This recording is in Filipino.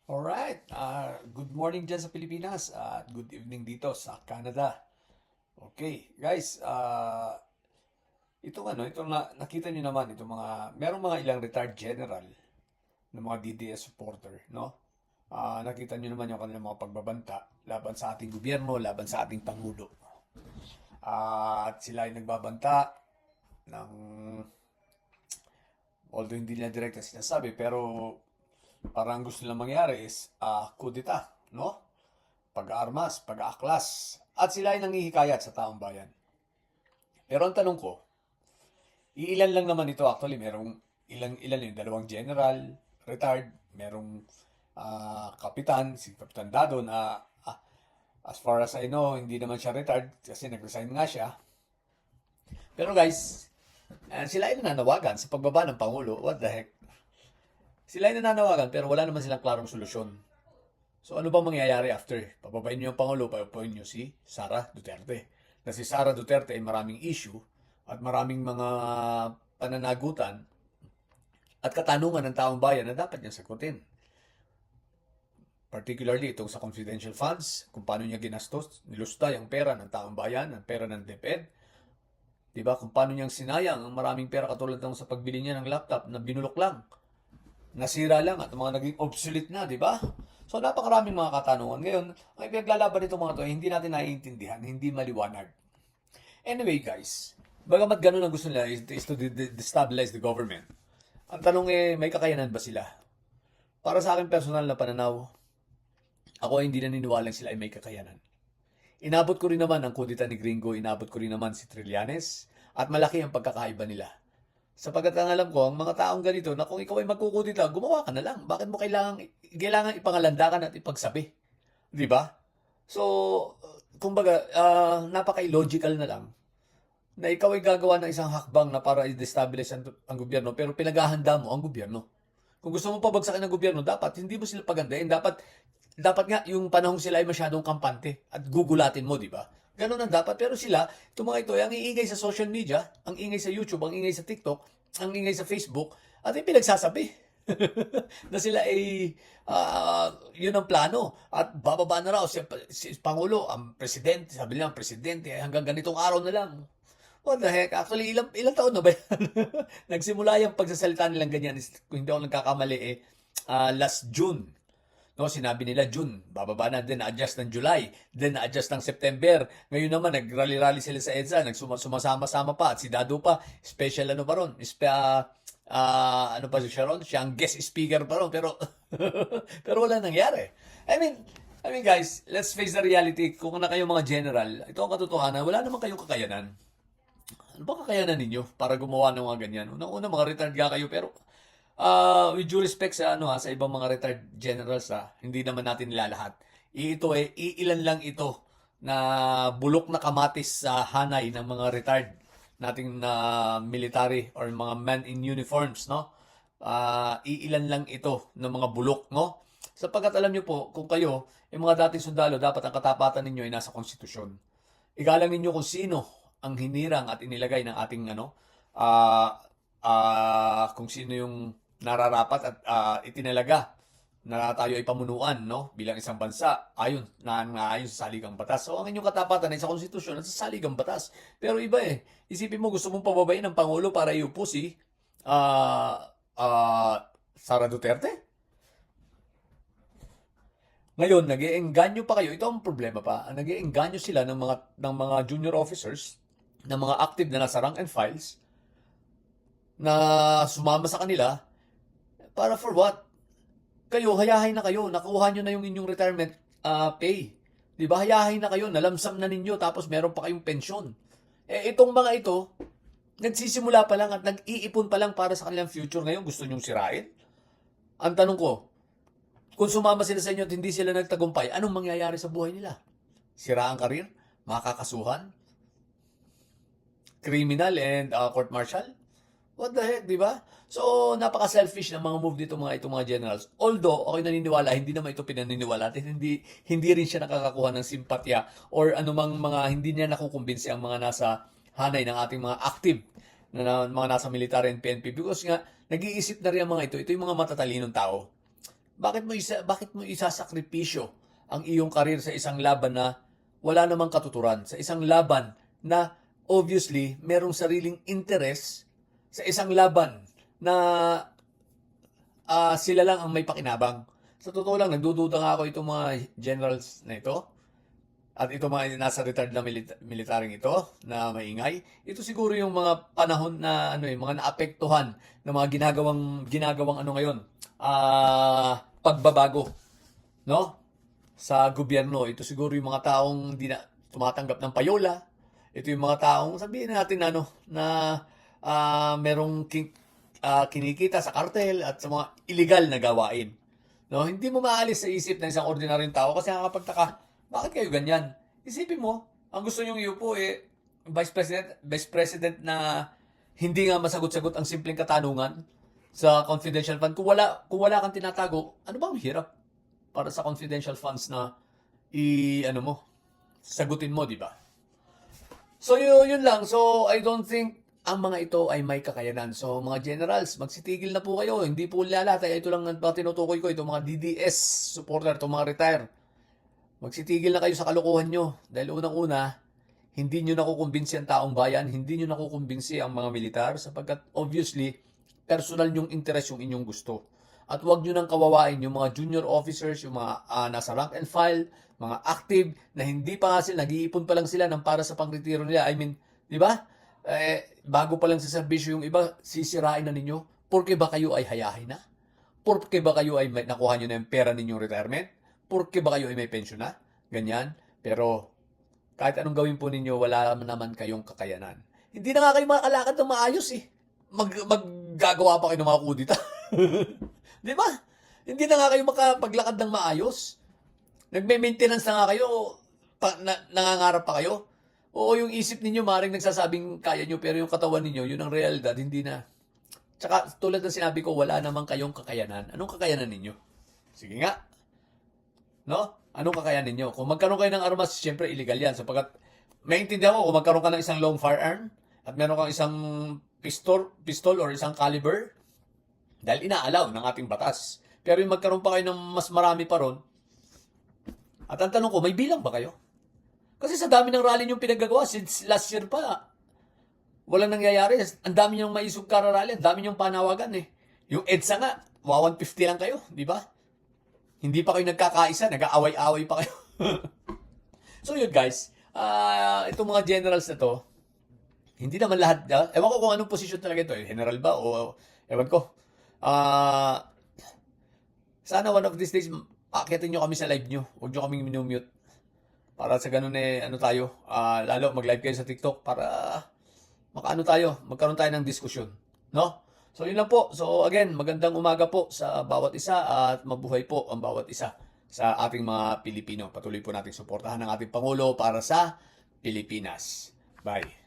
Alright, good morning dyan sa Pilipinas at good evening dito sa Canada. Okay, guys, nakita niyo naman itong merong mga ilang retired general ng mga DDS supporter, no? Nakita niyo naman yung kanilang mga pagbabanta laban sa ating gobyerno, laban sa ating Pangulo. At sila ay nagbabanta ng, although hindi nila direkta sinasabi, pero parang gusto nilang mangyari is kudeta, no? Pag-aarmas, pag-aaklas. At sila ay nanghihikayat sa taong bayan. Pero ang tanong ko, iilan lang naman ito actually. Merong ilan yung dalawang general, retired, merong kapitan, si Kapitan Dado na as far as I know, hindi naman siya retired kasi nag-resign nga siya. Pero guys, sila ay nananawagan sa pagbaba ng Pangulo. What the heck? Sila ay nananawagan pero wala naman silang klarong solusyon. So ano bang mangyayari after? Pababain niyo yung Pangulo, pababain niyo si Sara Duterte. Na si Sara Duterte ay maraming issue at maraming mga pananagutan at katanungan ng taong bayan na dapat niyang sagutin. Particularly itong sa confidential funds, kung paano niya ginastos, nilusta yung pera ng taong bayan, ang pera ng DepEd. Diba? Kung paano niyang sinayang ang maraming pera katulad ng sa pagbili niya ng laptop na binulok lang, nasira lang at mga naging obsolete na, di ba? So napakaraming mga katanungan. Ngayon, ang ipinaglalaban nito mga to, hindi natin naiintindihan, hindi maliwanag. Anyway guys, bagamat ganun ang gusto nila is to destabilize the government. Ang tanong may kakayanan ba sila? Para sa akin personal na pananaw, ako ay hindi naniniwala sila ay may kakayanan. Inabot ko rin naman ang kudita ni Gringo, inabot ko rin naman si Trillanes, at malaki ang pagkakaiba nila. Sapagkat ang alam ko, ang mga taong ganito, na kung ikaw ay magkukudita, gumawa ka na lang. Bakit mo kailangan ipangalandakan at ipagsabi? Di ba? So, kumbaga, napaka-illogical na lang na ikaw ay gagawa ng isang hakbang na para i-destabilize ang gobyerno, pero pinaghahanda mo ang gobyerno. Kung gusto mo pabagsakin ng gobyerno, dapat hindi mo sila pagandahin. Dapat nga yung panahong sila ay masyadong kampante at gugulatin mo, di ba? Ganun ang dapat. Pero sila, itong mga ito, ang iingay sa social media, ang ingay sa YouTube, ang ingay sa TikTok, ang ingay sa Facebook, at yung pinagsasabi na sila ay yun ang plano. At bababa na raw si Pangulo, ang presidente, sabi nila ang presidente, ay hanggang ganitong araw na lang. What the heck? Actually, ilang taon na ba yan? Nagsimula yung pagsasalita nilang ganyan, kung hindi ako nagkakamali, last June. No, sinabi nila June, bababa na, then na-adjust ng July, then na-adjust ng September. Ngayon naman, nag-rally-rally sila sa EDSA, nagsumasama-sama pa, at si Dado pa, special ano pa ron, ano pa siya ron, siya ang guest speaker pa ron, pero, pero wala nangyari. I mean guys, let's face the reality, kung na kayo mga general, ito ang katotohanan, wala naman kayong kakayanan. Ano ba kakayanan ninyo para gumawa ng mga ganyan? Unang-una, mga retired ka kayo, pero with due respect sa sa ibang mga retired generals hindi naman natin nilalahat. Iilan lang ito na bulok na kamatis sa hanay ng mga retired nating na military or mga men in uniforms, no? Iilan lang ito ng mga bulok, no? Sapagkat alam niyo po, kung kayo, yung mga dating sundalo, dapat ang katapatan ninyo ay nasa konstitusyon. Igalang ninyo kung sino ang hinirang at inilagay ng ating kung sino yung nararapat at itinalaga na tayo ay pamunuan, no, bilang isang bansa ayon sa saligang batas. So ang inyong katapatan ay sa konstitusyon at sa saligang batas. Pero iba isipin mo gusto mong pababain ng pangulo para iupo si uh, uh, Sara Duterte? Ngayon, nag-iengganyo pa kayo. Ito ang problema pa. Nag-iengganyo sila ng mga junior officers, ng mga active na nasa rank and files na sumama sa kanila para for what? Kayo, hayahay na kayo. Nakuha nyo na yung inyong retirement pay. Di ba? Hayahay na kayo. Nalamsam na ninyo. Tapos meron pa kayong pensyon. Itong mga ito, nagsisimula pa lang at nag-iipon pa lang para sa kanilang future. Ngayon, gusto nyong sirain? Ang tanong ko, kung sumama sila sa inyo at hindi sila nagtagumpay, anong mangyayari sa buhay nila? Sira ang karir? Makakasuhan? Criminal and court martial? What the heck, di ba? So, napaka-selfish ng mga move dito itong mga generals. Although, ako'y naniniwala, hindi naman ito pinaniniwala at hindi rin siya nakakakuha ng simpatya or anumang hindi niya nakukumbinsi ang mga nasa hanay ng ating mga active mga nasa military and PNP because nga, nag-iisip na rin ang mga ito. Ito yung mga matatalinong tao. bakit mo isasakripisyo ang iyong karir sa isang laban na wala namang katuturan, sa isang laban na obviously merong sariling interest, sa isang laban na sila lang ang may pakinabang. Sa totoo lang, nagdududa nga ako itong mga generals na ito at itong mga nasa retired na militaring ito na maingay. Ito siguro yung mga panahon na mga naapektuhan ng mga ginagawang ano ngayon, pagbabago, no? Sa gobyerno. Ito siguro yung mga taong di na tumatanggap ng payola. Ito yung mga taong sabihin natin na merong kinikita sa kartel at sa mga illegal na gawain. No, hindi mo maalis sa isip ng isang ordinaryong tao kasi nakakapagtaka, bakit kayo ganyan? Isipin mo, ang gusto niyong iupo vice president na hindi nga masagot-sagot ang simpleng katanungan sa confidential fund. Kung wala kang tinatago, ano bang hirap para sa confidential funds na sagutin mo, di ba? So yun lang. So I don't think ang mga ito ay may kakayanan. So, mga generals, magsitigil na po kayo. Hindi po lalatay. Ito lang ang tinutukoy ko. Ito mga DDS supporter, ito mga retire. Magsitigil na kayo sa kalokohan nyo. Dahil unang-una, hindi nyo nakukumbinsi ang taong bayan. Hindi nyo nakukumbinsi ang mga militar. Sapagkat obviously, personal yung interest yung inyong gusto. At huwag nyo nang kawawain yung mga junior officers, yung mga nasa rank and file, mga active, na hindi pa nga sila, nag-iipon pa lang sila ng para sa pangretiro nila. I mean, di ba? Bago pa lang sa serbisyo yung iba, sisirain na ninyo. Porke ba kayo ay hayahay na? Porke ba kayo ay nakuha nyo na yung pera ninyong retirement? Porke ba kayo ay may pensyon na? Ganyan. Pero kahit anong gawin po ninyo, wala naman kayong kakayanan. Hindi na nga kayo makalakad ng maayos eh. Maggagawa pa kayo ng mga kudita. Di ba? Hindi na nga kayo makapaglakad ng maayos. Nagme-maintenance na nga kayo. Nangangarap pa kayo. Oo, yung isip ninyo maring nagsasabing kaya nyo, pero yung katawan ninyo, yun ang realidad, hindi na. Tsaka, tulad ng sinabi ko, wala namang kayong kakayanan. Anong kakayanan ninyo? Sige nga. No? Anong kakayanan ninyo? Kung magkaroon kayo ng armas, syempre illegal yan. Sapagkat, maintindihan ko, kung magkaroon ka ng isang long firearm, at meron kang isang pistol or isang caliber, dahil ina-allow ng ating batas. Pero yung magkaroon pa kayo ng mas marami pa ron, at ang tanong ko, may bilang ba kayo? Kasi sa dami ng rally niyong pinagagawa, since last year pa, walang nangyayari. Ang dami niyong maisog kararally, ang dami niyong panawagan eh. Yung EDSA nga, 150 lang kayo, di ba? Hindi pa kayo nagkakaisa, nag-aaway-aaway pa kayo. So yun guys, itong mga generals na to, hindi naman lahat, ewan ko kung anong posisyon talaga ito, general ba o ewan ko. Sana one of these days, akitin nyo kami sa live nyo. Huwag nyo kaming minumute. Para sa ganun tayo, lalo mag-live kayo sa TikTok para magkaroon tayo ng diskusyon. No? So yun lang po. So again, magandang umaga po sa bawat isa at mabuhay po ang bawat isa sa ating mga Pilipino. Patuloy po nating suportahan ang ating Pangulo para sa Pilipinas. Bye.